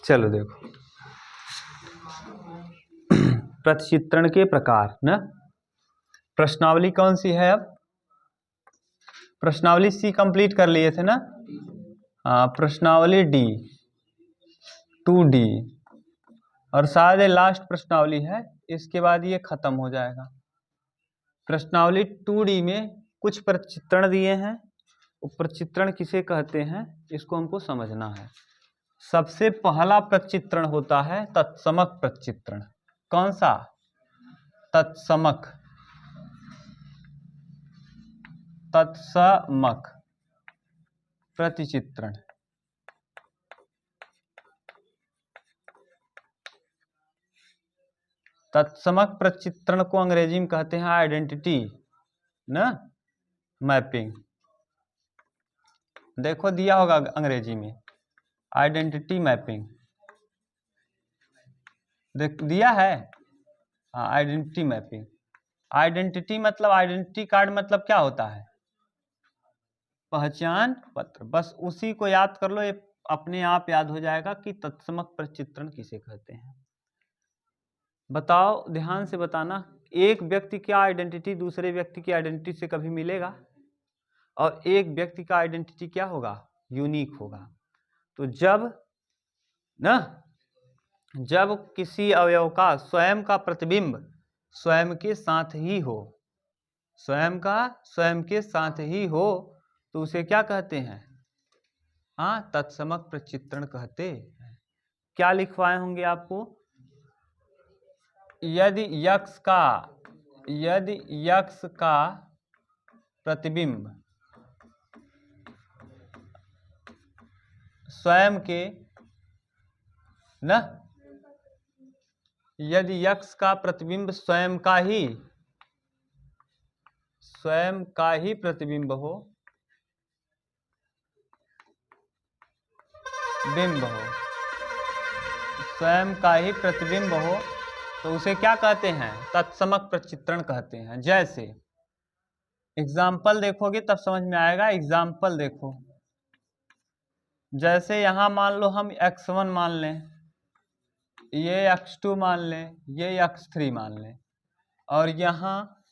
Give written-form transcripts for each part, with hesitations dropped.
चलो देखो प्रतिचित्रण के प्रकार ना, प्रश्नावली कौन सी है? अब प्रश्नावली सी कंप्लीट कर लिए थे ना। हाँ, प्रश्नावली डी, 2D, और शायद ये लास्ट प्रश्नावली है, इसके बाद ये खत्म हो जाएगा। प्रश्नावली 2D में कुछ प्रतिचित्रण दिए हैं, वो प्रतिचित्रण किसे कहते हैं इसको हमको समझना है। सबसे पहला प्रतिचित्रण होता है तत्समक प्रतिचित्रण। कौन सा? तत्समक, तत्समक प्रतिचित्रण। तत्समक प्रतिचित्रण को अंग्रेजी में कहते हैं आइडेंटिटी ना मैपिंग। देखो दिया होगा अंग्रेजी में आइडेंटिटी मैपिंग, दिया है। हाँ, आइडेंटिटी मैपिंग। आइडेंटिटी मतलब आइडेंटिटी कार्ड मतलब क्या होता है? पहचान पत्र। बस उसी को याद कर लो, ये अपने आप याद हो जाएगा कि तत्समक प्रतिचित्रण किसे कहते हैं। बताओ, ध्यान से बताना, एक व्यक्ति का आइडेंटिटी दूसरे व्यक्ति की आइडेंटिटी से कभी मिलेगा? और एक व्यक्ति का आइडेंटिटी क्या होगा? यूनिक होगा। तो जब किसी अवयव का स्वयं का प्रतिबिंब स्वयं के साथ ही हो, स्वयं का स्वयं के साथ ही हो, तो उसे क्या कहते हैं? हाँ, तत्समक प्रतिचित्रण कहते हैं। क्या लिखवाए होंगे आपको? यदि यक्ष का प्रतिबिंब स्वयं के न, यदि यक्ष का प्रतिबिंब स्वयं का ही प्रतिबिंब हो, बिंब हो, स्वयं का ही प्रतिबिंब हो, तो उसे क्या कहते हैं? तत्समक प्रतिचित्रण कहते हैं। जैसे एग्जाम्पल देखोगे तब समझ में आएगा। एग्जाम्पल देखो, जैसे यहां मान लो हम x1 मान लें, ये x2 मान लें, ये x3 मान लें, और यहाँ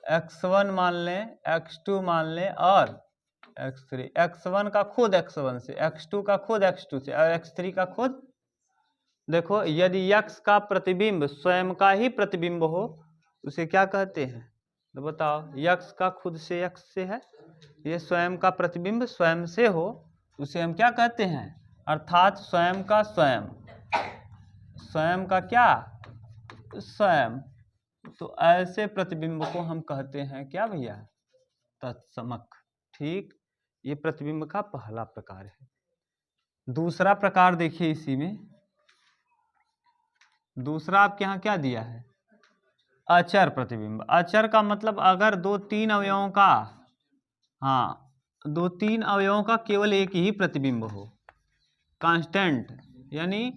x1 मान लें, x2 मान लें और x3। x1 का खुद x1 से, x2 का खुद x2 से और x3 का खुद। देखो, यदि यक्ष का प्रतिबिंब स्वयं का ही प्रतिबिंब हो उसे क्या कहते हैं? तो बताओ, यक्ष का खुद से यक्ष से है, ये स्वयं का प्रतिबिंब स्वयं से हो, उसे हम क्या कहते हैं? अर्थात स्वयं का स्वयं, स्वयं का क्या? स्वयं। तो ऐसे प्रतिबिंब को हम कहते हैं क्या भैया? तत्समक। ठीक, ये प्रतिबिंब का पहला प्रकार है। दूसरा प्रकार देखिए इसी में, दूसरा आपके यहाँ क्या दिया है? अचर प्रतिबिंब। अचर का मतलब अगर दो तीन अवयवों का, हाँ, दो तीन अवयवों का केवल एक ही प्रतिबिंब हो, कांस्टेंट, यानी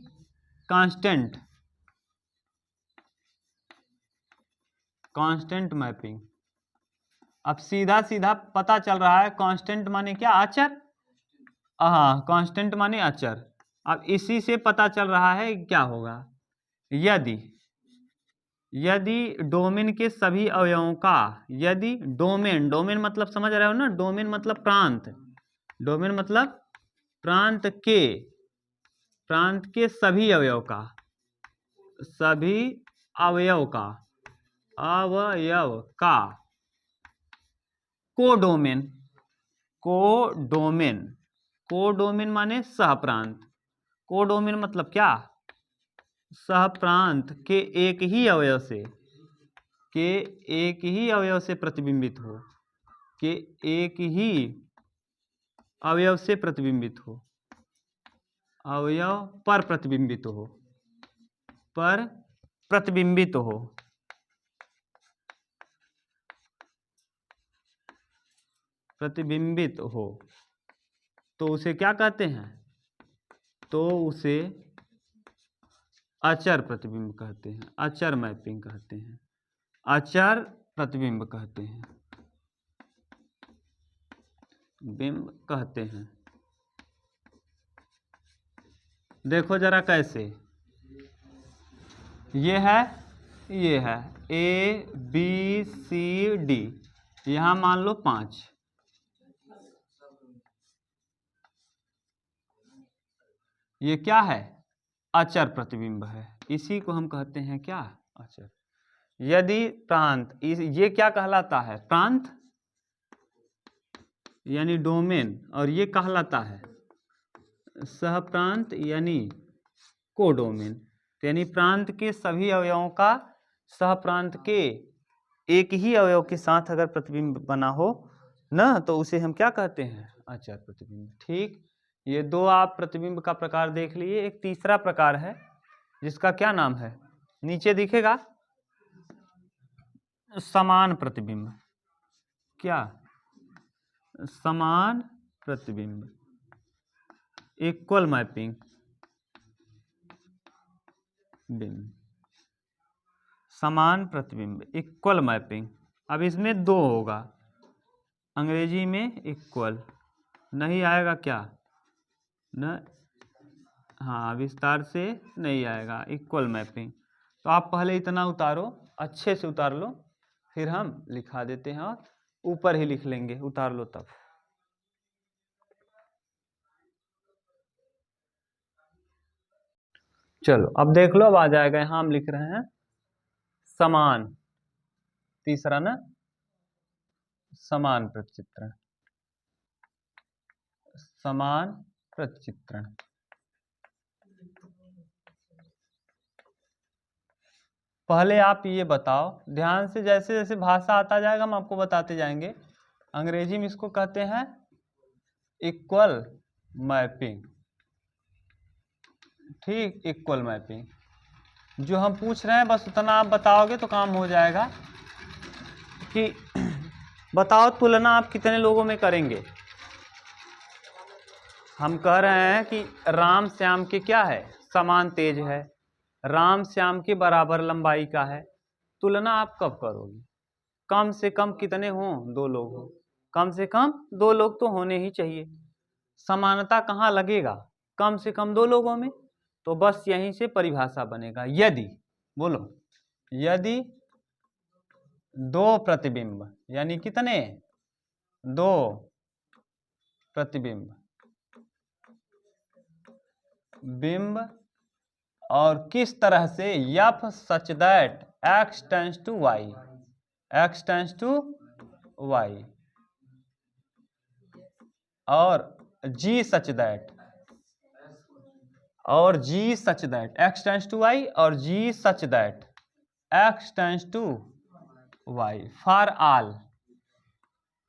कांस्टेंट मैपिंग। अब सीधा सीधा पता चल रहा है कांस्टेंट माने क्या? अचर। हाँ, कांस्टेंट माने अचर। अब इसी से पता चल रहा है क्या होगा। यदि डोमेन के सभी अवयवों का, यदि डोमेन मतलब समझ रहे हो ना, डोमेन मतलब प्रांत, डोमेन मतलब प्रांत के सभी अवयव का कोडोमेन माने सहप्रांत। कोडोमेन मतलब क्या? सहप्रांत के एक ही अवयव से प्रतिबिंबित हो, के एक ही अवयव से प्रतिबिंबित हो, अवयव पर प्रतिबिंबित हो, तो उसे क्या कहते हैं? तो उसे अचर प्रतिबिंब कहते हैं, अचर मैपिंग कहते हैं, अचर प्रतिबिंब कहते हैं, बिंब कहते हैं। देखो जरा कैसे, ये है A B C D, यहाँ मान लो 5, ये क्या है? अचर प्रतिबिंब है, इसी को हम कहते हैं क्या? अचर। यदि प्रांत, ये क्या कहलाता है? प्रांत यानी डोमेन, और ये कहलाता है सहप्रांत यानी कोडोमेन। यानी प्रांत के सभी अवयवों का सहप्रांत के एक ही अवयव के साथ अगर प्रतिबिंब बना हो ना, तो उसे हम क्या कहते हैं? अचर प्रतिबिंब। ठीक, ये दो आप प्रतिबिंब का प्रकार देख लिए। एक तीसरा प्रकार है जिसका क्या नाम है, नीचे दिखेगा, समान प्रतिबिंब। क्या? समान प्रतिबिंब, इक्वल मैपिंग बिंब, समान प्रतिबिंब, इक्वल मैपिंग। अब इसमें दो होगा, अंग्रेजी में इक्वल, नहीं आएगा क्या? न, हाँ, विस्तार से नहीं आएगा, इक्वल मैपिंग। तो आप पहले इतना उतारो, अच्छे से उतार लो, फिर हम लिखा देते हैं, और ऊपर ही लिख लेंगे, उतार लो तब। चलो अब देख लो, अब आ जाएगा। यहाँ हम लिख रहे हैं समान, तीसरा ना, समान प्रतिचित्रण, समान प्रतिचित्रण। पहले आप ये बताओ ध्यान से, जैसे जैसे भाषा आता जाएगा हम आपको बताते जाएंगे। अंग्रेजी में इसको कहते हैं इक्वल मैपिंग। ठीक, इक्वल मैपिंग। जो हम पूछ रहे हैं बस उतना आप बताओगे तो काम हो जाएगा। कि बताओ तुलना आप कितने लोगों में करेंगे? हम कह रहे हैं कि राम श्याम के क्या है? समान तेज है, राम श्याम के बराबर लंबाई का है। तुलना आप कब करोगे? कम से कम कितने हों? 2 लोग हों, कम से कम 2 लोग तो होने ही चाहिए। समानता कहाँ लगेगा? कम से कम 2 लोगों में। तो बस यहीं से परिभाषा बनेगा, यदि, बोलो, यदि 2 प्रतिबिंब, यानी कितने? 2 प्रतिबिंब, बिंब, और किस तरह से? F such that x tends to y, x tends to y, और g such that, और g such that, x tends to y और g such that x tends to y for all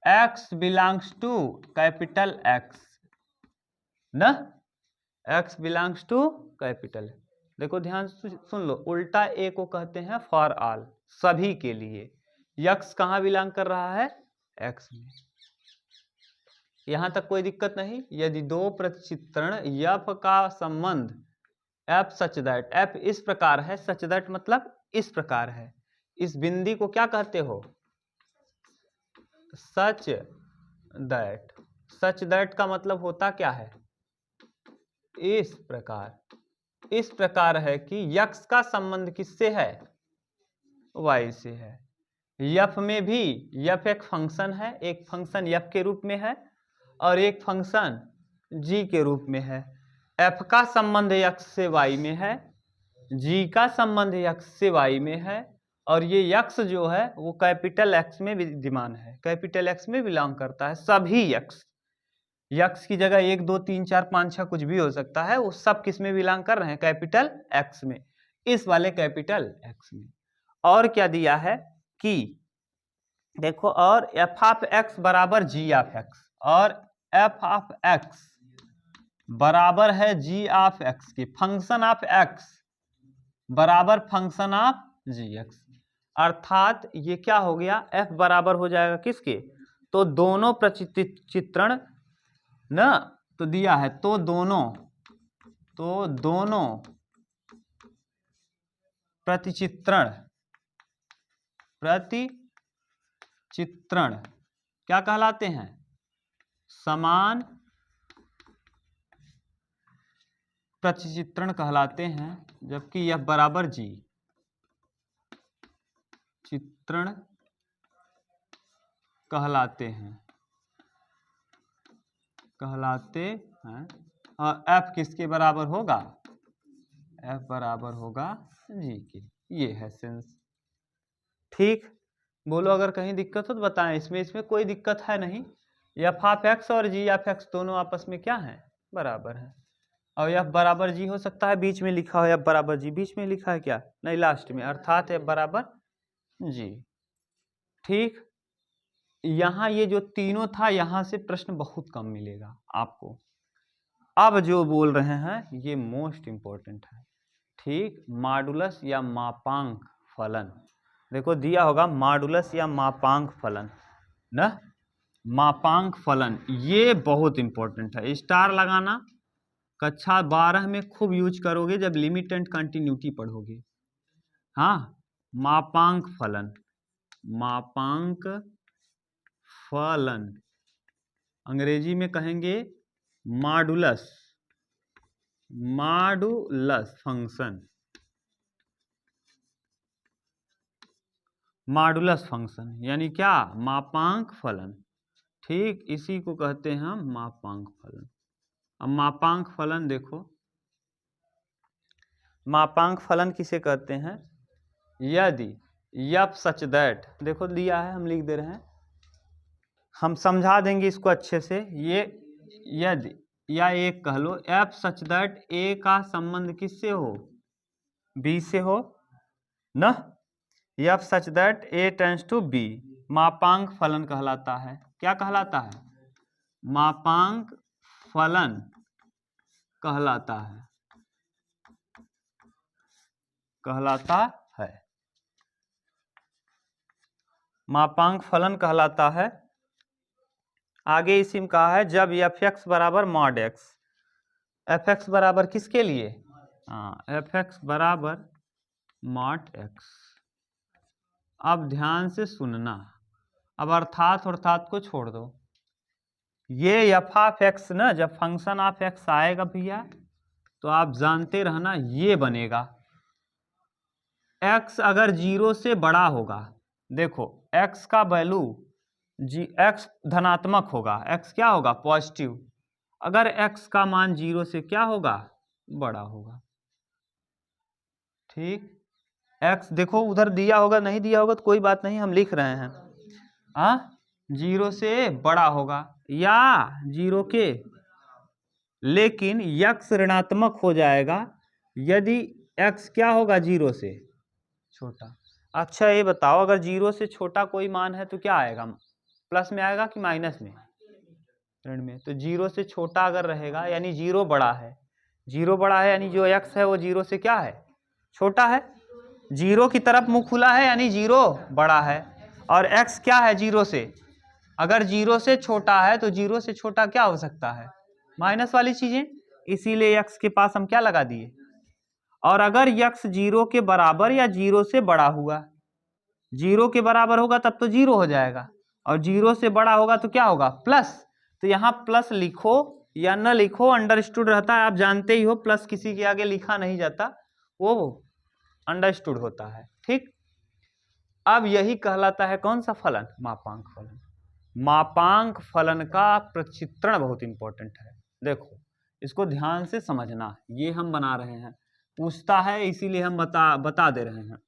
x belongs to capital X ना, x belongs to capital। देखो ध्यान से सुन लो, उल्टा ए को कहते हैं फॉर ऑल, सभी के लिए। यक्स कहाँ बिलोंग कर रहा है? एक्स में। यहां तक कोई दिक्कत नहीं। यदि 2 प्रतिचित्रण एफ का संबंध एफ सच दैट, एफ इस प्रकार है, सच दैट मतलब इस प्रकार है, इस बिंदी को क्या कहते हो? Such that. सच दैट का मतलब होता क्या है? इस प्रकार। इस प्रकार है कि यक्स का संबंध किससे है? वाई से है। यफ में भी, यफ एक फंक्शन है, एक फंक्शन यफ के रूप में है और एक फंक्शन जी के रूप में है। एफ का संबंध यक्स से वाई में है, जी का संबंध यक्स से वाई में है, और ये यक्स जो है वो कैपिटल एक्स में विद्यमान है, कैपिटल एक्स में बिलोंग करता है। सभी यक्स, यक्स की जगह 1 2 3 4 5 6 कुछ भी हो सकता है, वो सब किस में बिलोंग कर रहे हैं? कैपिटल एक्स में, इस वाले कैपिटल एक्स में। और क्या दिया है कि देखो, और एफ ऑफ एक्स बराबर जी ऑफ एक्स, और एफ ऑफ एक्स बराबर है जी ऑफ एक्स के, फंक्शन ऑफ एक्स बराबर फंक्शन ऑफ जी एक्स। अर्थात ये क्या हो गया? एफ बराबर हो जाएगा किसके? तो दोनों प्रतिचित्रण ना, तो दिया है, तो दोनों प्रतिचित्रण क्या कहलाते हैं? समान प्रतिचित्रण कहलाते हैं, जबकि F बराबर G चित्रण कहलाते हैं और F किसके बराबर होगा? F बराबर होगा G के। ये है सेंस। ठीक, बोलो अगर कहीं दिक्कत हो तो बताएं। इसमें कोई दिक्कत है नहीं। F ऑफ x और G ऑफ x दोनों आपस में क्या है? बराबर है। और F बराबर G हो सकता है बीच में लिखा हो, F बराबर G बीच में लिखा है क्या? नहीं, लास्ट में, अर्थात F बराबर G। ठीक, यहाँ ये जो तीनों था, यहाँ से प्रश्न बहुत कम मिलेगा आपको। अब जो बोल रहे हैं ये मोस्ट इंपॉर्टेंट है। ठीक, मॉडुलस या मापांक फलन। देखो दिया होगा मॉडुलस या मापांक फलन ना, मापांक फलन, ये बहुत इंपॉर्टेंट है। स्टार लगाना कक्षा 12 में खूब यूज करोगे जब लिमिट एंड कंटिन्यूटी पढ़ोगे। हाँ, मापांक फलन, मापांक फलन अंग्रेजी में कहेंगे modulus, modulus function, modulus function यानी क्या? मापांक फलन। ठीक, इसी को कहते हैं हम मापांक फलन। अब मापांक फलन देखो, मापांक फलन किसे कहते हैं? यदि f सच दैट, देखो दिया है हम लिख दे रहे हैं, हम समझा देंगे इसको अच्छे से। ये यदि या एक कह लो, f सच दैट a का संबंध किससे हो? b से हो ना। f such that a tends to b मापांक फलन कहलाता है। क्या कहलाता है? मापांक फलन कहलाता है, कहलाता है, मापांक फलन कहलाता है। आगे इसी में कहा है जब f(x) बराबर mod x, f(x) बराबर किसके लिए? f(x) बराबर mod x। अब ध्यान से सुनना, अब अर्थात को छोड़ दो। ये f ऑफ x ना, जब फंक्शन ऑफ x आएगा भैया तो आप जानते रहना ये बनेगा। x अगर 0 से बड़ा होगा, देखो x का वैल्यू x धनात्मक होगा, x क्या होगा? पॉजिटिव। अगर x का मान 0 से क्या होगा? बड़ा होगा। ठीक, x देखो उधर दिया होगा, नहीं दिया होगा तो कोई बात नहीं, हम लिख रहे हैं 0 से बड़ा होगा या 0 के, लेकिन x ऋणात्मक हो जाएगा यदि x क्या होगा? 0 से छोटा। अच्छा ये बताओ, अगर 0 से छोटा कोई मान है तो क्या आएगा? प्लस में आएगा कि माइनस में? ऋण में। तो 0 से छोटा अगर रहेगा यानी 0 बड़ा है, 0 बड़ा है यानी जो x है वो 0 से क्या है? छोटा है। 0 की तरफ मुंह खुला है यानी 0 बड़ा है, और x क्या है? 0 से, अगर 0 से छोटा है तो 0 से छोटा क्या हो सकता है? माइनस वाली चीजें, इसीलिए x के पास हम क्या लगा दिए। और अगर x 0 के बराबर या 0 से बड़ा हुआ, 0 के बराबर होगा तब तो 0 हो जाएगा, और 0 से बड़ा होगा तो क्या होगा? प्लस। तो यहाँ प्लस लिखो या न लिखो अंडरस्टूड रहता है, आप जानते ही हो प्लस किसी के आगे लिखा नहीं जाता, वो अंडरस्टूड होता है। ठीक, अब यही कहलाता है कौन सा फलन? मापांक फलन। मापांक फलन का प्रचित्रण बहुत इंपॉर्टेंट है। देखो इसको ध्यान से समझना, ये हम बना रहे हैं, पूछता है इसीलिए हम बता दे रहे हैं।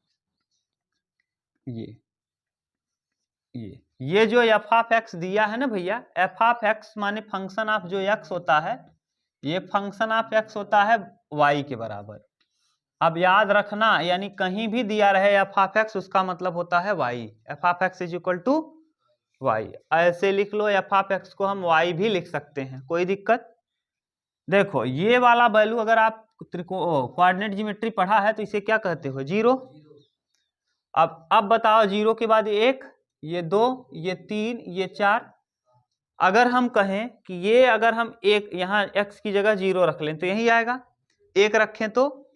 ये जो f ऑफ x दिया है ना भैया, f ऑफ x माने फंक्शन ऑफ जो x होता है, ये फंक्शन ऑफ x होता है y के बराबर। अब याद रखना, यानी कहीं भी दिया रहे f ऑफ x उसका मतलब होता है y, f of x is equal to y। ऐसे लिख लो, f ऑफ x को हम y भी लिख सकते हैं, कोई दिक्कत। देखो ये वाला वैल्यू अगर आप कोऑर्डिनेट ज्योमेट्री पढ़ा है तो इसे क्या कहते हो? 0। अब बताओ 0 के बाद 1, ये 2, ये 3, ये 4। अगर हम कहें कि ये अगर हम एक यहाँ x की जगह 0 रख लें तो यही आएगा, 1 रखें तो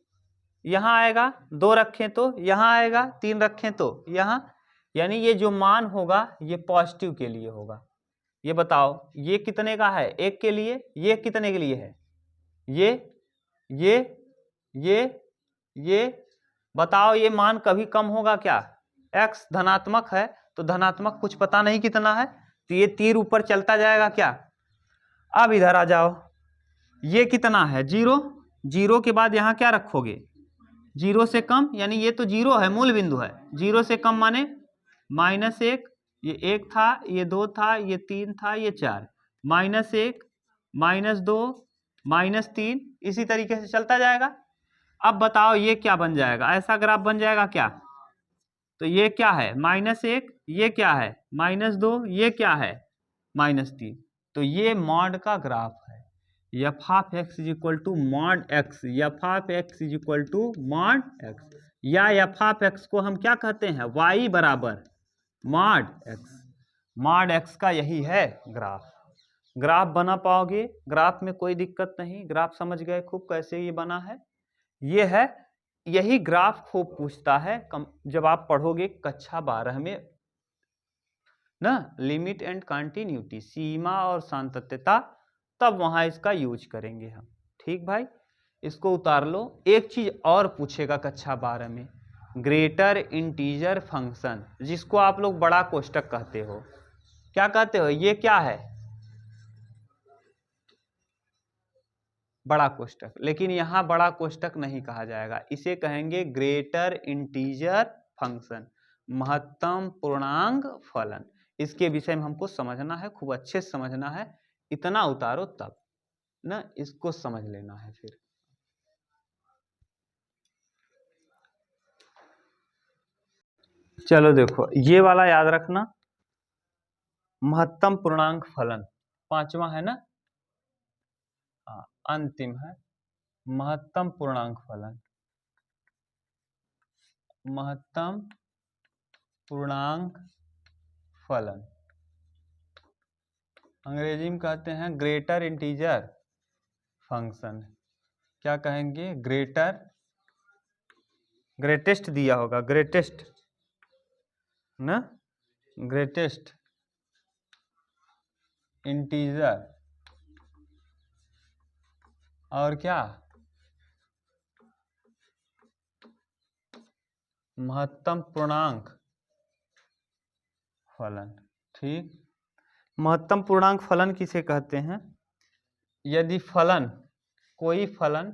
यहाँ आएगा, 2 रखें तो यहाँ आएगा, 3 रखें तो यहाँ, यानी ये जो मान होगा ये पॉजिटिव के लिए होगा। ये बताओ ये कितने का है? 1 के लिए। ये कितने के लिए है? ये ये बताओ ये मान कभी कम होगा क्या? x धनात्मक है तो धनात्मक कुछ पता नहीं कितना है, तो ये तीर ऊपर चलता जाएगा क्या? अब इधर आ जाओ, ये कितना है? 0, 0 के बाद यहाँ क्या रखोगे? 0 से कम, यानी ये तो 0 है, मूल बिंदु है। 0 से कम माने -1, ये 1 था, ये 2 था, ये 3 था, ये 4, -1, -2, -3, इसी तरीके से चलता जाएगा। अब बताओ ये क्या बन जाएगा? ऐसा ग्राफ बन जाएगा क्या? तो ये क्या है? -1, ये क्या है? -2, ये क्या है? -3। तो ये मॉड का ग्राफ है। f of x is equal to mod x, f of x is equal to mod x, या f ऑफ x को हम क्या कहते हैं? y बराबर मॉड x। मॉड x का यही है ग्राफ। ग्राफ बना पाओगे, ग्राफ में कोई दिक्कत नहीं, ग्राफ समझ गए खूब कैसे ये बना है। ये है, यही ग्राफ खूब पूछता है जब आप पढ़ोगे कक्षा 12 में ना, लिमिट एंड कंटिन्यूटी, सीमा और सातत्यता, तब वहां इसका यूज करेंगे हम। ठीक भाई, इसको उतार लो। एक चीज और पूछेगा कक्षा 12 में, ग्रेटर इंटीजर फंक्शन, जिसको आप लोग बड़ा कोष्टक कहते हो। क्या कहते हो? ये क्या है? बड़ा कोष्टक। लेकिन यहां बड़ा कोष्टक नहीं कहा जाएगा, इसे कहेंगे ग्रेटर इंटीजर फंक्शन, महत्तम पूर्णांक फलन। इसके विषय में हमको समझना है, खूब अच्छे से समझना है। इतना उतारो तब ना, इसको समझ लेना है। फिर चलो देखो, ये वाला याद रखना, महत्तम पूर्णांक फलन 5वां है ना, हाँ अंतिम है। महत्तम पूर्णांक फलन, महत्तम पूर्णांक फलन अंग्रेजी में कहते हैं ग्रेटर इंटीजर फंक्शन। क्या कहेंगे? ग्रेटेस्ट दिया होगा, ग्रेटेस्ट ना, ग्रेटेस्ट इंटीजर, और क्या? महत्तम पूर्णांक फलन। ठीक, महत्तम पूर्णांक फलन किसे कहते हैं? यदि फलन, कोई फलन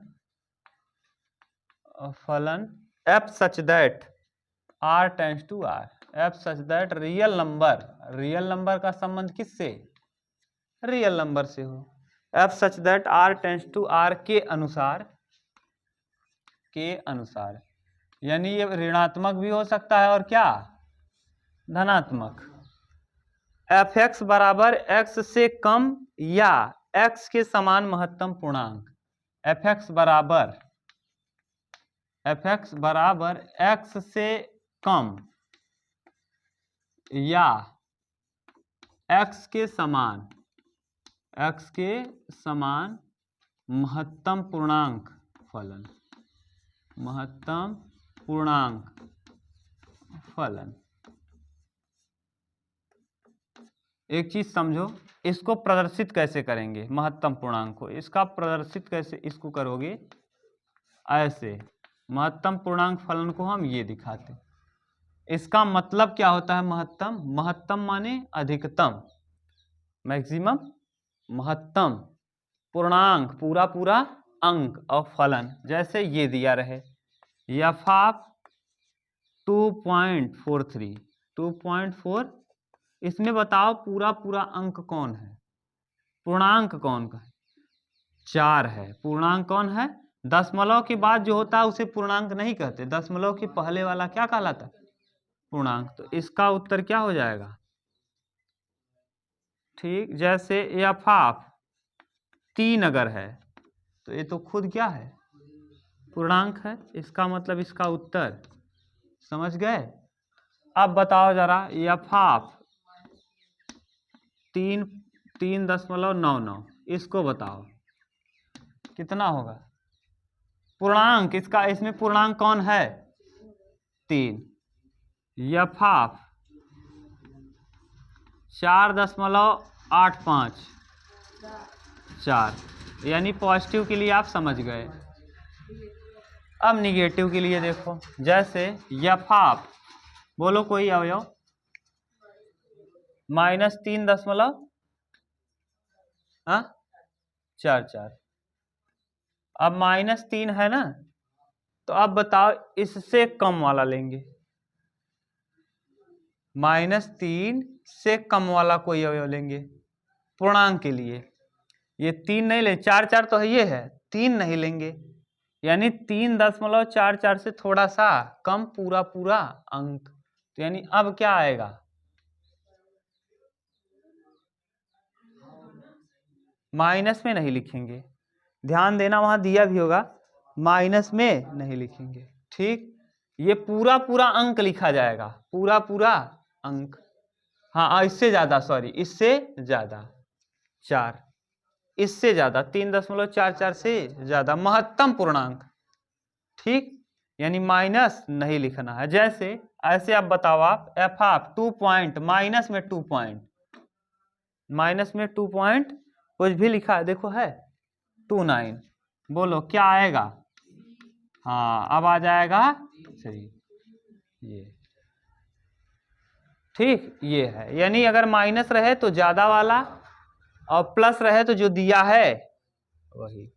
f such that r tends to r, f such that real number का संबंध किससे? रियल नंबर से हो। f such that r tends to r के अनुसार, यानी ये ऋणात्मक भी हो सकता है और क्या? धनात्मक। fx बराबर x से कम या x के समान महत्तम पूर्णांक, fx बराबर x से कम या x के समान महत्तम पूर्णांक फलन, महत्तम पूर्णांक फलन। एक चीज समझो, इसको प्रदर्शित कैसे करेंगे? महत्तम पूर्णांक को इसका प्रदर्शित कैसे इसको करोगे? ऐसे, महत्तम पूर्णांक फलन को हम ये दिखाते। इसका मतलब क्या होता है? महत्तम माने अधिकतम, मैक्सिमम, महत्तम, पूर्णांक पूरा अंक, और फलन जैसे ये दिया रहे f ऑफ 2.43, 2.4, इसमें बताओ पूरा अंक कौन है? पूर्णांक कौन का है? 4 है। पूर्णांक कौन है? दशमलव के बाद जो होता है उसे पूर्णांक नहीं कहते, दशमलव के पहले वाला क्या कहलाता? पूर्णांक। तो इसका उत्तर क्या हो जाएगा? ठीक, जैसे f ऑफ 3 अगर है तो ये तो खुद क्या है? पूर्णांक है। इसका मतलब इसका उत्तर, समझ गए? अब बताओ जरा f ऑफ 3.99, इसको बताओ कितना होगा? पूर्णांक इसका, इसमें पूर्णांक कौन है? 3। f ऑफ 4.85, 4, यानी पॉजिटिव के लिए आप समझ गए। अब निगेटिव के लिए देखो, जैसे यफाफ बोलो कोई अवयव -3 4 अब -3 है ना, तो अब बताओ इससे कम वाला लेंगे, -3 से कम वाला कोई अवयव लेंगे पूर्णांक के लिए। ये 3 नहीं ले, 4 तो ये है, 3 नहीं लेंगे, यानी 3.44 से थोड़ा सा कम पूरा अंक। तो यानी अब क्या आएगा, माइनस में नहीं लिखेंगे, ध्यान देना वहां दिया भी होगा, माइनस में नहीं लिखेंगे। ठीक, ये पूरा अंक लिखा जाएगा, पूरा अंक। हाँ इससे ज्यादा, सॉरी इससे ज्यादा 4, इससे ज्यादा 3.44 से ज्यादा महत्तम पूर्णांक। ठीक, यानी माइनस नहीं लिखना है। जैसे ऐसे आप बताओ, आप एफ आप 2 पॉइंट माइनस में 2 पॉइंट, माइनस में 2 पॉइंट कुछ भी लिखा है, देखो है 29, बोलो क्या आएगा। हाँ अब आ जाएगा सही, ये ठीक, ये है। यानी अगर माइनस रहे तो ज्यादा वाला, और प्लस रहे तो जो दिया है वही,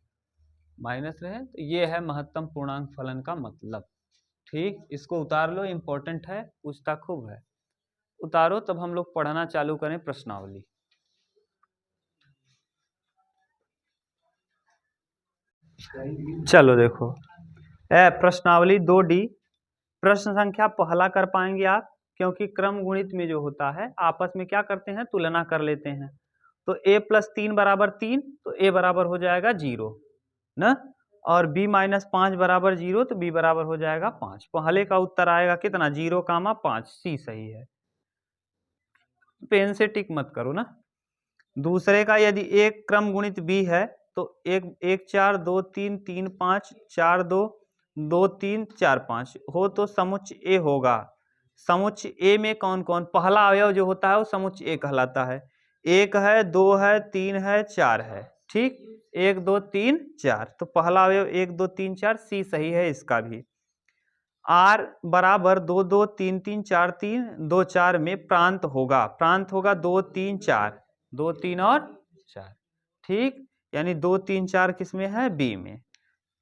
माइनस रहे तो ये है महत्तम पूर्णांक फलन का मतलब। ठीक, इसको उतार लो, इंपॉर्टेंट है, पूछता खूब है। उतारो तब हम लोग पढ़ना चालू करें प्रश्नावली। चलो देखो, प्रश्नावली 2D, प्रश्न संख्या पहला कर पाएंगे आप, क्योंकि क्रम गुणित में जो होता है आपस में क्या करते हैं, तुलना कर लेते हैं। तो a + 3 = 3, तो a बराबर हो जाएगा 0 ना, और b - 5 = 0, तो b बराबर हो जाएगा 5। पहले का उत्तर आएगा कितना, 0,5, c सही है। पेन से टिक मत करो ना। दूसरे का यदि एक क्रम गुणित b है तो 1 4 2 3 3 5 4 2 2 3 4 5 हो तो समुच्चय a होगा। समुच्चय a में कौन कौन, पहला अवयव जो होता है वो समुच्चय a कहलाता है। 1 है, 2 है, 3 है, 4 है। ठीक, 1 2 3 4, तो पहला अवयव 1 2 3 4, c सही है इसका भी। r बराबर 2 2 3 3 4 3 2 4 में प्रांत होगा, प्रांत होगा 2 3 4, 2 3 और 4। ठीक, यानी 2 3 4 किस में है, बी में,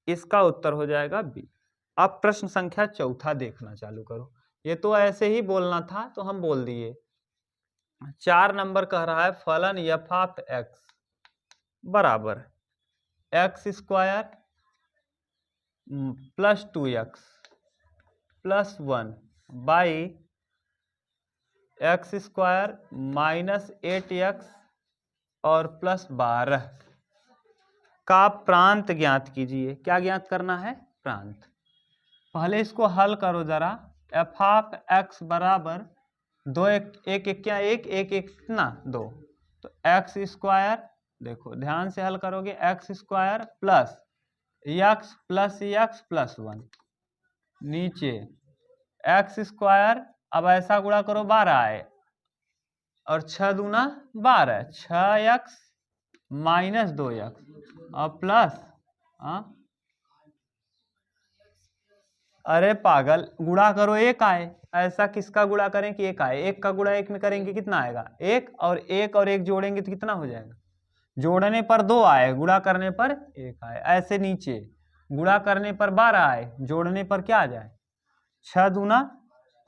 इसका उत्तर हो जाएगा बी। अब प्रश्न संख्या चौथा देखना चालू करो, ये तो ऐसे ही बोलना था तो हम बोल दिए। 4 नंबर कह रहा है फलन f x बराबर x² + 2x + 1 by x² - 8x और +12 का प्रांत ज्ञात कीजिए। क्या ज्ञात करना है, प्रांत। पहले इसको हल करो जरा। f x बराबर 2 1 क्या 1 1 1 कितना 2, तो x², देखो ध्यान से हल करोगे, x² + x + x + 1 नीचे x², अब ऐसा गुणा करो 12 आए, और 6 दूना 12, 6x - 2x और प्लस, अरे पागल, गुणा करो 1 आए, ऐसा किसका गुणा करें कि 1 आए, 1 का गुणा 1 में करेंगे कितना आएगा 1, और 1 और 1 जोड़ेंगे तो कितना हो जाएगा, जोड़ने पर 2 आए, गुणा करने पर 1 आए। ऐसे नीचे गुणा करने पर 12 आए, जोड़ने पर क्या आ जाए 6 दूना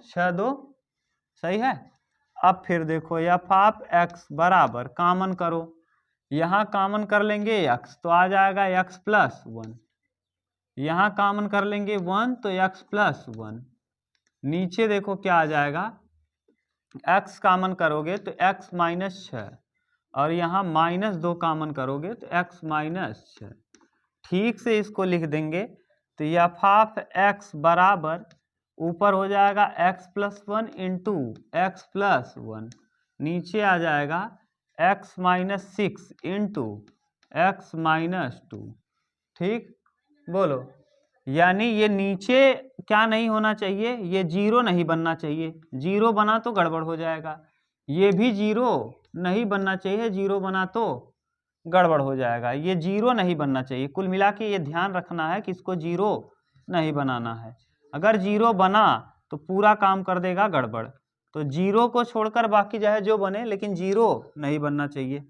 6 2, सही है। अब फिर देखो f x बराबर, कॉमन करो, यहाँ कॉमन कर लेंगे x तो आ जाएगा x + 1, यहाँ कॉमन कर लेंगे 1 तो x + 1, नीचे देखो क्या आ जाएगा, x कॉमन करोगे तो x - 6, और यहाँ -2 कॉमन करोगे तो x - 6। ठीक से इसको लिख देंगे तो f x बराबर ऊपर हो जाएगा x + 1 इंटू x + 1, नीचे आ जाएगा x - 6 इंटू x - 2। ठीक, बोलो, यानी ये नीचे क्या नहीं होना चाहिए, ये 0 नहीं बनना चाहिए, 0 बना तो गड़बड़ हो जाएगा, ये भी 0 नहीं बनना चाहिए, 0 बना तो गड़बड़ हो जाएगा, ये जीरो नहीं बनना चाहिए। कुल मिला के ये ध्यान रखना है कि इसको जीरो नहीं बनाना है। अगर जीरो बना तो पूरा काम कर देगा गड़बड़। तो जीरो को छोड़कर बाकी चाहे जो बने, लेकिन जीरो नहीं बनना चाहिए।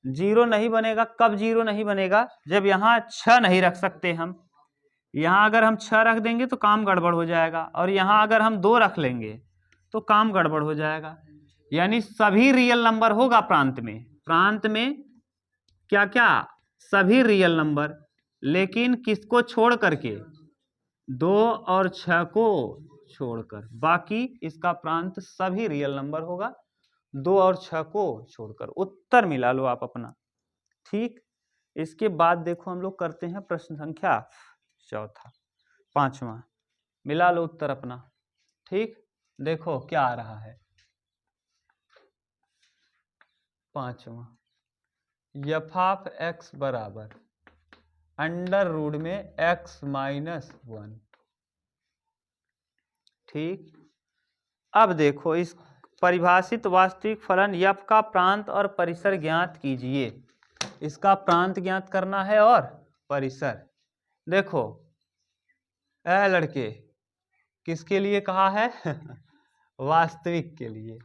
जीरो नहीं बनेगा, कब जीरो नहीं बनेगा? जब यहाँ 6 नहीं रख सकते हम। यहाँ अगर हम 6 रख देंगे तो काम गड़बड़ हो जाएगा, और यहाँ अगर हम 2 रख लेंगे तो काम गड़बड़ हो जाएगा। यानी सभी रियल नंबर होगा प्रांत में। प्रांत में क्या क्या? सभी रियल नंबर, लेकिन किसको छोड़ करके? 2 और 6 को छोड़कर। बाकी इसका प्रांत सभी रियल नंबर होगा, 2 और 6 को छोड़कर। उत्तर मिला लो आप अपना। ठीक, इसके बाद देखो हम लोग करते हैं प्रश्न संख्या चौथा, 5वां। मिला लो उत्तर अपना। ठीक, देखो क्या आ रहा है। 5वां, एफ ऑफ एक्स बराबर अंडर रूट में x माइनस 1। ठीक, अब देखो इस परिभाषित वास्तविक फलन f का प्रांत और परिसर ज्ञात कीजिए। इसका प्रांत ज्ञात करना है और परिसर। देखो ए लड़के, किसके लिए कहा है? वास्तविक के लिए।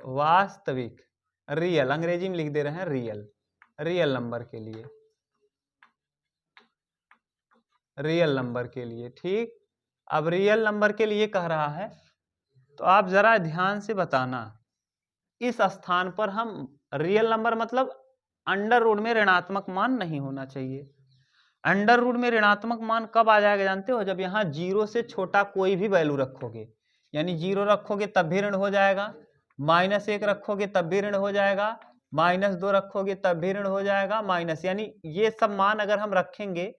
वास्तविक, रियल, अंग्रेजी में लिख दे रहे हैं रियल, रियल नंबर के लिए, रियल नंबर के लिए। ठीक, अब रियल नंबर के लिए कह रहा है, तो आप जरा ध्यान से बताना। इस स्थान पर हम रियल नंबर मतलब अंडर रूट में ऋणात्मक मान नहीं होना चाहिए। अंडर रूट में ऋणात्मक मान कब आ जाएगा जानते हो? जब यहाँ 0 से छोटा कोई भी वैल्यू रखोगे। यानी 0 रखोगे तब भी ऋण हो जाएगा, -1 रखोगे तब भी ऋण हो जाएगा, -2 रखोगे तब भी ऋण हो जाएगा, माइनस, यानी ये सब मान अगर हम रखेंगे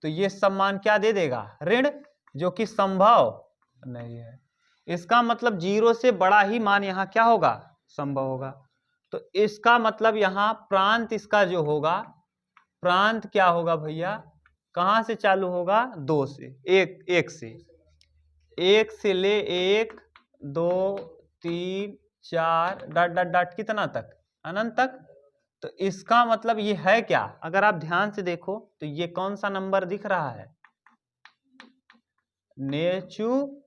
तो ये सब मान क्या दे देगा? ऋण, जो कि संभव नहीं है। इसका मतलब 0 से बड़ा ही मान यहाँ क्या होगा? संभव होगा। तो इसका मतलब यहाँ प्रांत इसका जो होगा, प्रांत क्या होगा भैया? कहाँ से चालू होगा? 2 से, 1 से, 1 से ले 1 2 3 4 डॉट डॉट डॉट कितना तक? अनंत तक। तो इसका मतलब ये है क्या? अगर आप ध्यान से देखो तो ये कौन सा नंबर दिख रहा है? Natural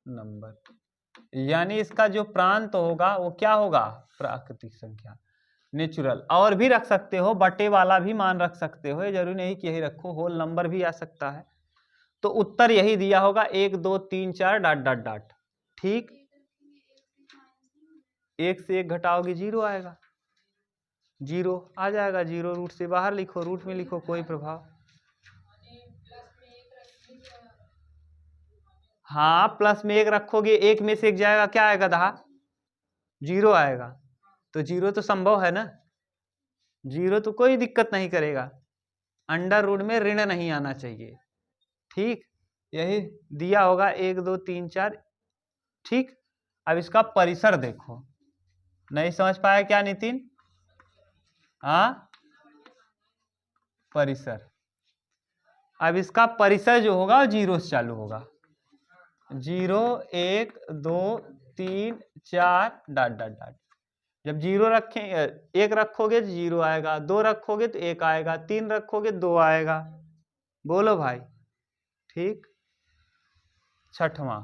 number. यानी इसका जो प्रांत होगा वो क्या होगा? प्राकृतिक संख्या, नेचुरल। और भी रख सकते हो, बटे वाला भी मान रख सकते हो, ये जरूरी नहीं कि यही रखो, होल नंबर भी आ सकता है। तो उत्तर यही दिया होगा, 1 2 3 4 डॉट डॉट डॉट। ठीक, 1 से 1 घटाओगे 0 आएगा, 0 आ जाएगा। 0 रूट से बाहर लिखो, रूट में लिखो, कोई प्रभाव। हाँ, प्लस में 1 रखोगे, 1 में से 1 जाएगा, क्या आएगा? 0 आएगा। तो 0 तो संभव है ना, 0 तो कोई दिक्कत नहीं करेगा। अंडर रूट में ऋण नहीं आना चाहिए। ठीक, यही दिया होगा, 1 2 3 4। ठीक, अब इसका परिसर देखो। नहीं समझ पाया क्या नितिन? हाँ, परिसर। अब इसका परिसर जो होगा 0 से चालू होगा। 0 1 2 3 4 डॉट डॉट डॉट। जब 0 रखें, 1 रखोगे तो 0 आएगा, 2 रखोगे तो 1 आएगा, 3 रखोगे 2 आएगा। बोलो भाई। ठीक, 6वां,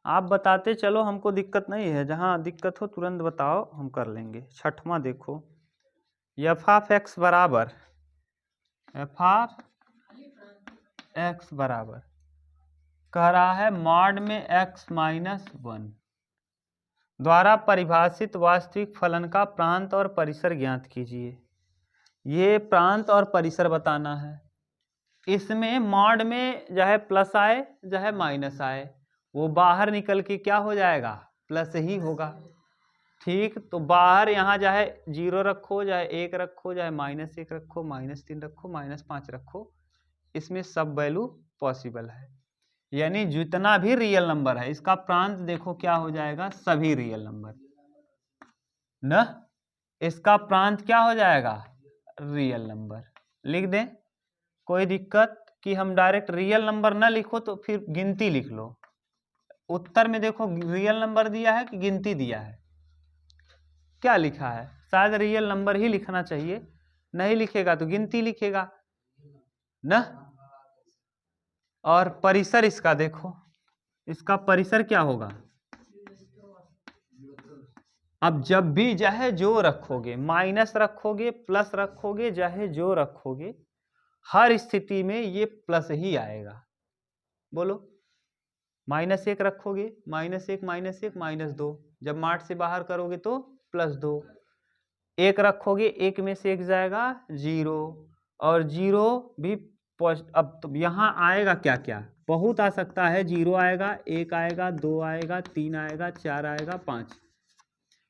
आप बताते चलो, हमको दिक्कत नहीं है। जहां दिक्कत हो तुरंत बताओ, हम कर लेंगे। 6वां देखो, एफ ऑफ एक्स बराबर, एफ ऑफ एक्स बराबर कह रहा है मॉड में x माइनस 1 द्वारा परिभाषित वास्तविक फलन का प्रांत और परिसर ज्ञात कीजिए। ये प्रांत और परिसर बताना है। इसमें मॉड में चाहे प्लस आए चाहे माइनस आए, वो बाहर निकल के क्या हो जाएगा? प्लस ही होगा। ठीक, तो बाहर यहाँ चाहे 0 रखो, चाहे 1 रखो, चाहे -1 रखो, -3 रखो, -5 रखो, इसमें सब वैल्यू पॉसिबल है। यानी जितना भी रियल नंबर है, इसका प्रांत देखो क्या हो जाएगा? सभी रियल नंबर न, इसका प्रांत क्या हो जाएगा? Real number. लिख दें, कोई दिक्कत? कि हम डायरेक्ट रियल नंबर ना लिखो तो फिर गिनती लिख लो। उत्तर में देखो रियल नंबर दिया है कि गिनती दिया है? क्या लिखा है, शायद रियल नंबर ही लिखना चाहिए, नहीं लिखेगा तो गिनती लिखेगा ना। और परिसर इसका देखो, इसका परिसर क्या होगा। अब जब भी चाहे जो रखोगे, माइनस रखोगे प्लस रखोगे चाहे जो रखोगे, हर स्थिति में ये प्लस ही आएगा। बोलो, -1 रखोगे, -1 -1 -2, जब मार्ट से बाहर करोगे तो +2, 1 रखोगे 1 में से 1 जाएगा 0, और 0 भी अब तो यहाँ आएगा क्या क्या, बहुत आ सकता है। 0 आएगा, 1 आएगा, 2 आएगा, 3 आएगा, 4 आएगा, 5,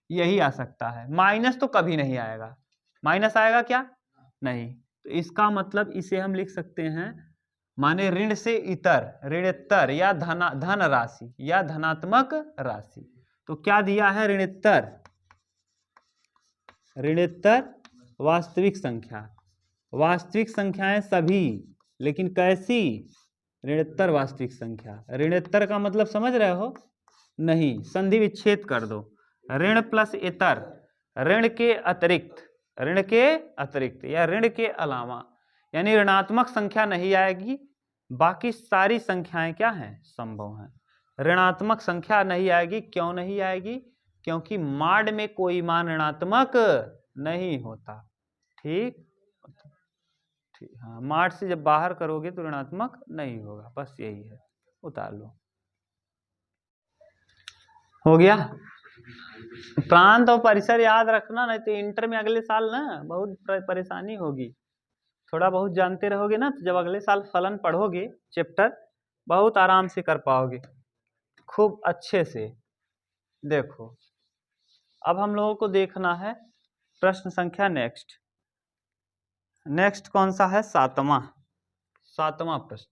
यही आ सकता है। माइनस तो कभी नहीं आएगा। माइनस आएगा क्या, नहीं। तो इसका मतलब इसे हम लिख सकते हैं, माने ऋण से इतर, ऋणोत्तर या धन राशि या धनात्मक राशि। तो क्या दिया है, ऋणोत्तर, ऋणोत्तर वास्तविक संख्या, वास्तविक संख्याएं सभी, लेकिन कैसी, ऋणोत्तर वास्तविक संख्या। ऋणोत्तर का मतलब समझ रहे हो, नहीं, संधि विच्छेद कर दो, ऋण प्लस इतर, ऋण के अतिरिक्त, ऋण के अतिरिक्त या ऋण के अलावा, यानी ऋणात्मक संख्या नहीं आएगी, बाकी सारी संख्याएं क्या हैं, संभव हैं। ऋणात्मक संख्या नहीं आएगी, क्यों नहीं आएगी, क्योंकि माड में कोई मान ऋणात्मक नहीं होता। ठीक, हाँ, माड से जब बाहर करोगे तो ऋणात्मक नहीं होगा, बस यही है, उतार लो। हो गया। प्रांत और परिसर याद रखना, नहीं तो इंटर में अगले साल ना बहुत परेशानी होगी। थोड़ा बहुत जानते रहोगे ना, तो जब अगले साल फलन पढ़ोगे चैप्टर, बहुत आराम से कर पाओगे, खूब अच्छे से। देखो, अब हम लोगों को देखना है प्रश्न संख्या नेक्स्ट कौन सा है, सातवां प्रश्न।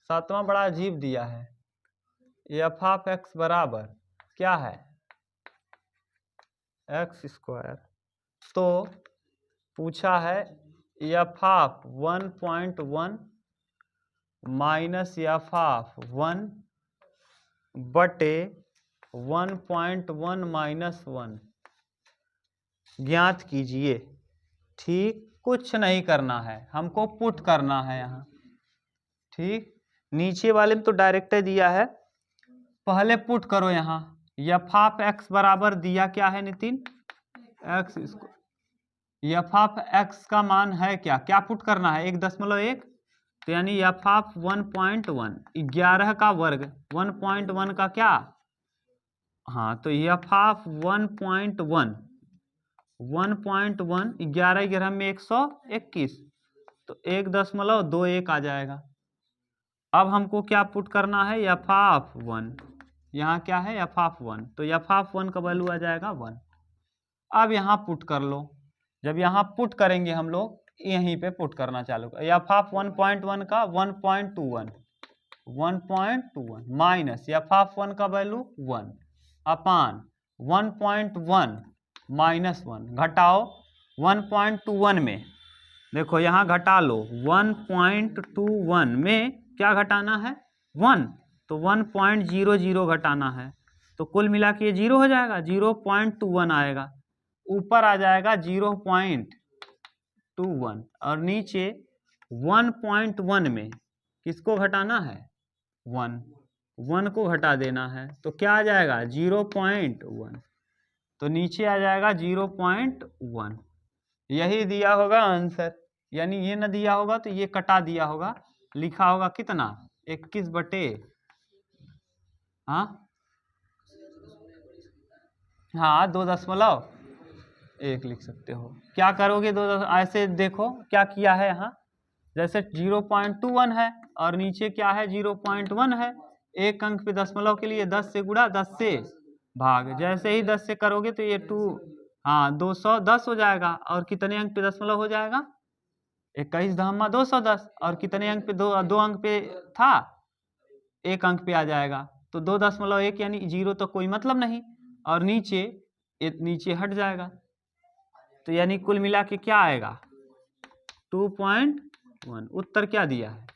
सातवां बड़ा अजीब दिया है, f(x) बराबर क्या है, x²। तो पूछा है f(1.1 माइनस f(1 बटे 1.1 माइनस 1) ज्ञात कीजिए। ठीक, कुछ नहीं करना है, हमको पुट करना है यहाँ। ठीक, नीचे वाले में तो डायरेक्ट दिया है, पहले पुट करो यहाँ। f(x) बराबर दिया क्या है नितिन, x²। f(x) का मान है क्या, क्या पुट करना है, 1.1, तो यानी f(1.1) 11 का वर्ग, 1.1 का क्या, हाँ, तो f(1.1) 1.1 11 11 में 121, तो 1.21 आ जाएगा। अब हमको क्या पुट करना है, f(1), यहाँ क्या है f(1), तो f(1) का वैल्यू आ जाएगा 1। अब यहाँ पुट कर लो, जब यहाँ पुट करेंगे हम लोग, यहीं पे पुट करना चालू कर, f(1.1) का 1.21 माइनस f(1) का वैल्यू 1 अपान 1.1 माइनस 1, घटाओ 1.21 में, देखो यहाँ घटा लो, 1.21 में क्या घटाना है, 1, तो 1.00 घटाना है, तो कुल मिला के ये 0 हो जाएगा, 0.21 आएगा, ऊपर आ जाएगा 0.21, और नीचे 1.1 में किसको घटाना है, 1 को घटा देना है, तो क्या आ जाएगा 0.1, तो नीचे आ जाएगा 0.1। यही दिया होगा आंसर, यानी ये न दिया होगा तो ये कटा दिया होगा, लिखा होगा कितना 21 बटे, हाँ 2.1 लिख सकते हो। क्या करोगे, ऐसे देखो क्या किया है यहाँ, जैसे 0.21 है और नीचे क्या है 0.1 है, एक अंक पे दशमलव के लिए 10 से गुणा 10 से भाग, जैसे ही 10 से करोगे तो ये 210 हो जाएगा, और कितने अंक पे दशमलव हो जाएगा, 21 धामा 210, और कितने अंक पे, दो अंक पे था, एक अंक पे आ जाएगा, तो 2.1 यानी 0 तो कोई मतलब नहीं, और नीचे हट जाएगा, तो यानी कुल मिला के क्या आएगा 2.1। उत्तर क्या दिया है,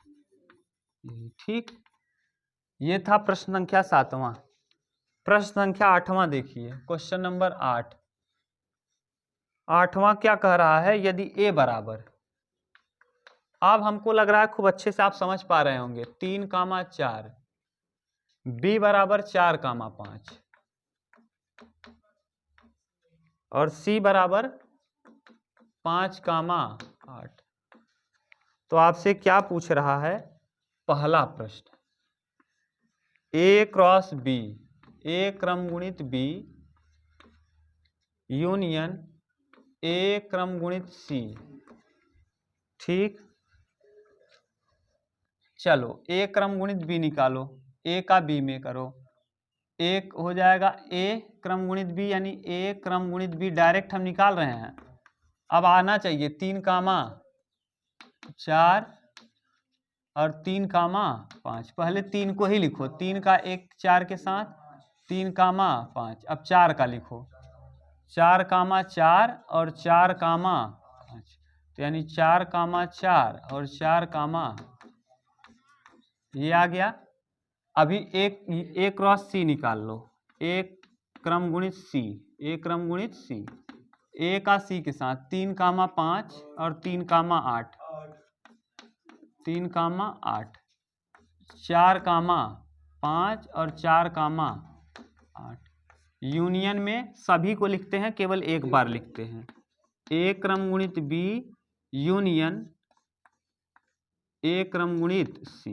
ठीक। ये था प्रश्न संख्या 7वां। प्रश्न संख्या 8वां देखिए, क्वेश्चन नंबर 8। 8वां क्या कह रहा है, यदि a बराबर, अब हमको लग रहा है खूब अच्छे से आप समझ पा रहे होंगे, 3,4, b बराबर 4,5 और c बराबर 5,8। तो आपसे क्या पूछ रहा है, पहला प्रश्न, a क्रॉस b, a क्रम गुणित b यूनियन a क्रम गुणित c। ठीक, चलो a क्रम गुणित b निकालो, a का b में करो, एक हो जाएगा a क्रम गुणित b, यानी a क्रम गुणित b डायरेक्ट हम निकाल रहे हैं। अब आना चाहिए 3,4 और 3,5, पहले 3 को ही लिखो, 3 का 1 4 के साथ, 3,5, अब 4 का लिखो, 4,4 और 4,5, तो यानी 4,4 और 4, ये आ गया। अभी एक क्रॉस सी निकाल लो, एक क्रम गुणित सी, एक क्रम गुणित सी, ए का सी के साथ, 3,5 और 3,8, 3,8, 4,5 और 4,8, यूनियन में सभी को लिखते हैं, केवल एक बार लिखते हैं, ए क्रम गुणित बी यूनियन ए क्रम गुणित सी।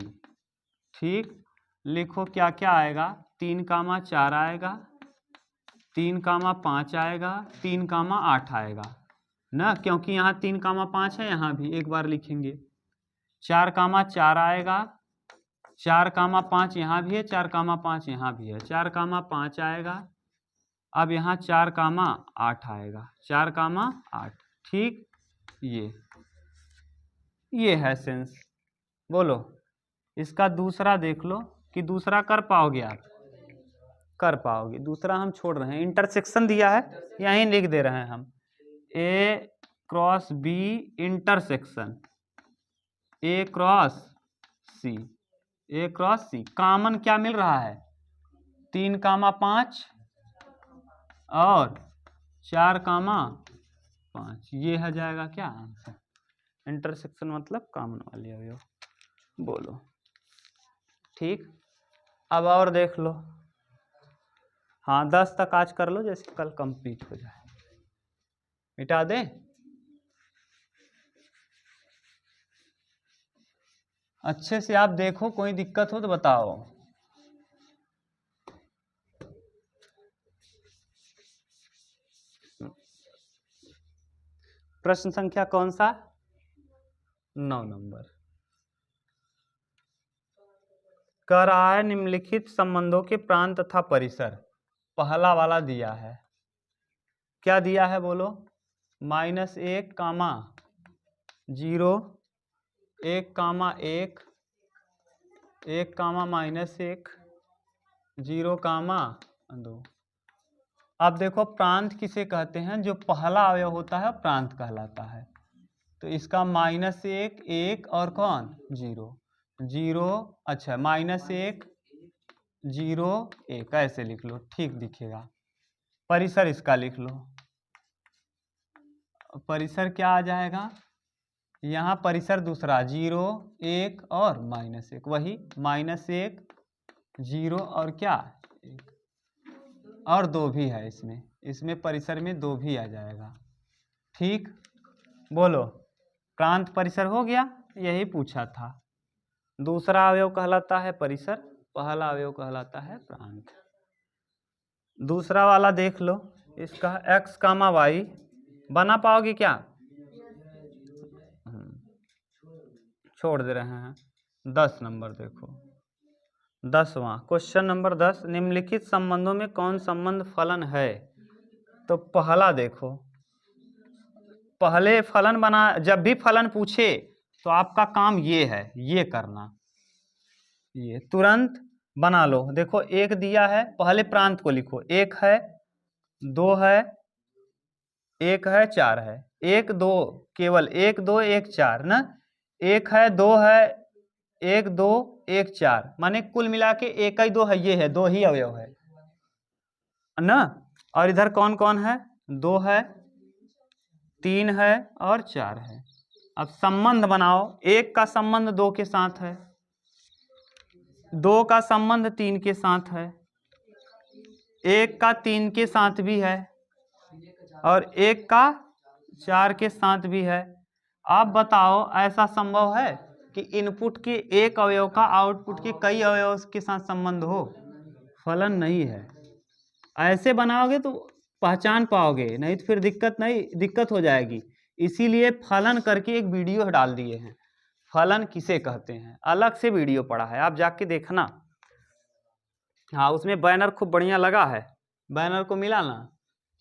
ठीक, लिखो क्या क्या आएगा, 3,4 आएगा, 3,5 आएगा, 3,8 आएगा ना, क्योंकि यहाँ 3,5 है, यहाँ भी एक बार लिखेंगे, 4,4 आएगा, 4,5 यहाँ भी है, 4,5 यहाँ भी है, 4,5 आएगा, अब यहाँ 4,8 आएगा, 4,8। ठीक, ये है सेंस। बोलो, इसका दूसरा देख लो कि दूसरा कर पाओगे आप, कर पाओगे, दूसरा हम छोड़ रहे हैं, इंटरसेक्शन दिया है यहीं लिख दे रहे हैं हम, A cross B intersection A cross C, A cross C, common क्या मिल रहा है, 3,5 और 4,5, ये है जाएगा क्या आंसर। इंटरसेक्शन मतलब कॉमन वाले अवयव। बोलो, ठीक, अब और देख लो, हाँ 10 तक आज कर लो, जैसे कल कंप्लीट हो जाए। मिटा दे, अच्छे से आप देखो, कोई दिक्कत हो तो बताओ। प्रश्न संख्या कौन सा, 9 नंबर। कह रहा है निम्नलिखित संबंधों के प्रांत तथा परिसर, पहला वाला दिया है, क्या दिया है बोलो, -1, 0, 1, 1, 1, -1, 0, 2। अब देखो प्रांत किसे कहते हैं, जो पहला अवयव होता है प्रांत कहलाता है। तो इसका -1, 1 और कौन 0, 0, अच्छा -1, 0, 1 ऐसे लिख लो, ठीक दिखेगा। परिसर इसका लिख लो, परिसर क्या आ जाएगा, यहाँ परिसर दूसरा 0, 1 और -1, वही -1, 0 और क्या 1, और 2 भी है इसमें, इसमें परिसर में 2 भी आ जाएगा। ठीक, बोलो, प्रांत परिसर हो गया, यही पूछा था। दूसरा अवयव कहलाता है परिसर, पहला अवयव कहलाता है प्रांत। दूसरा वाला देख लो, इसका x, y बना पाओगे क्या, छोड़ दे रहे हैं। 10 नंबर देखो, 10वां क्वेश्चन नंबर 10, निम्नलिखित संबंधों में कौन संबंध फलन है। तो पहला देखो, पहले फलन बना, जब भी फलन पूछे तो आपका काम ये है, ये करना, ये तुरंत बना लो। देखो एक दिया है, पहले प्रांत को लिखो, 1 है, 2 है, 1 है, 4 है, 1 2, केवल 1 2 1 4 ना, 1 है, 2 है, 1 2 1 4, माने कुल मिला के 1 ही 2 है, ये है 2 ही अवयव है। ना, और इधर कौन कौन है, 2 है, 3 है और 4 है। अब संबंध बनाओ, 1 का संबंध 2 के साथ है, 2 का संबंध 3 के साथ है, 1 का 3 के साथ भी है और 1 का 4 के साथ भी है। आप बताओ ऐसा संभव है कि इनपुट के एक अवयव का आउटपुट के कई अवयव के साथ संबंध हो? फलन नहीं है। ऐसे बनाओगे तो पहचान पाओगे, नहीं तो फिर दिक्कत हो जाएगी। इसीलिए फलन करके एक वीडियो डाल दिए हैं, फलन किसे कहते हैं, अलग से वीडियो पड़ा है, आप जाके देखना। हाँ, उसमें बैनर खूब बढ़िया लगा है, बैनर को मिला ना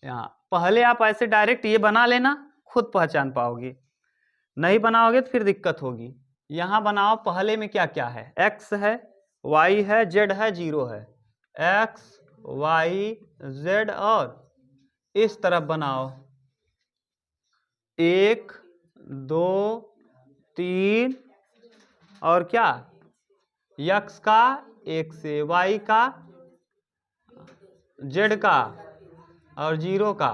यहाँ। पहले आप ऐसे डायरेक्ट ये बना लेना, खुद पहचान पाओगे, नहीं बनाओगे तो फिर दिक्कत होगी। यहाँ बनाओ, पहले में क्या क्या है, x है, y है, z है, 0 है, x y z, और इस तरफ बनाओ 1 2 3 और क्या, x का 1 से, y का, z का और 0 का।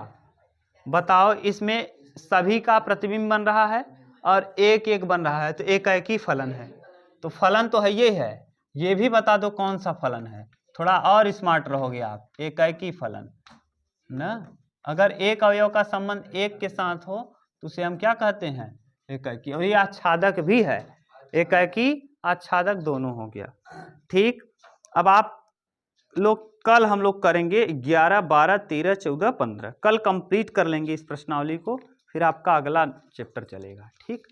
बताओ इसमें सभी का प्रतिबिंब बन रहा है और एक एक बन रहा है, तो एक एक ही फलन है। तो फलन तो है ये है, ये भी बता दो कौन सा फलन है, थोड़ा और स्मार्ट रहोगे आप। एक एक ही फलन ना, अगर एक अवयव का संबंध 1 के साथ हो तो उसे हम क्या कहते हैं, एकाकी। और ये आच्छादक भी है, एकाकी आच्छादक दोनों हो गया। ठीक, अब आप लोग कल हम लोग करेंगे 11 12 13 14 15, कल कंप्लीट कर लेंगे इस प्रश्नावली को, फिर आपका अगला चैप्टर चलेगा। ठीक।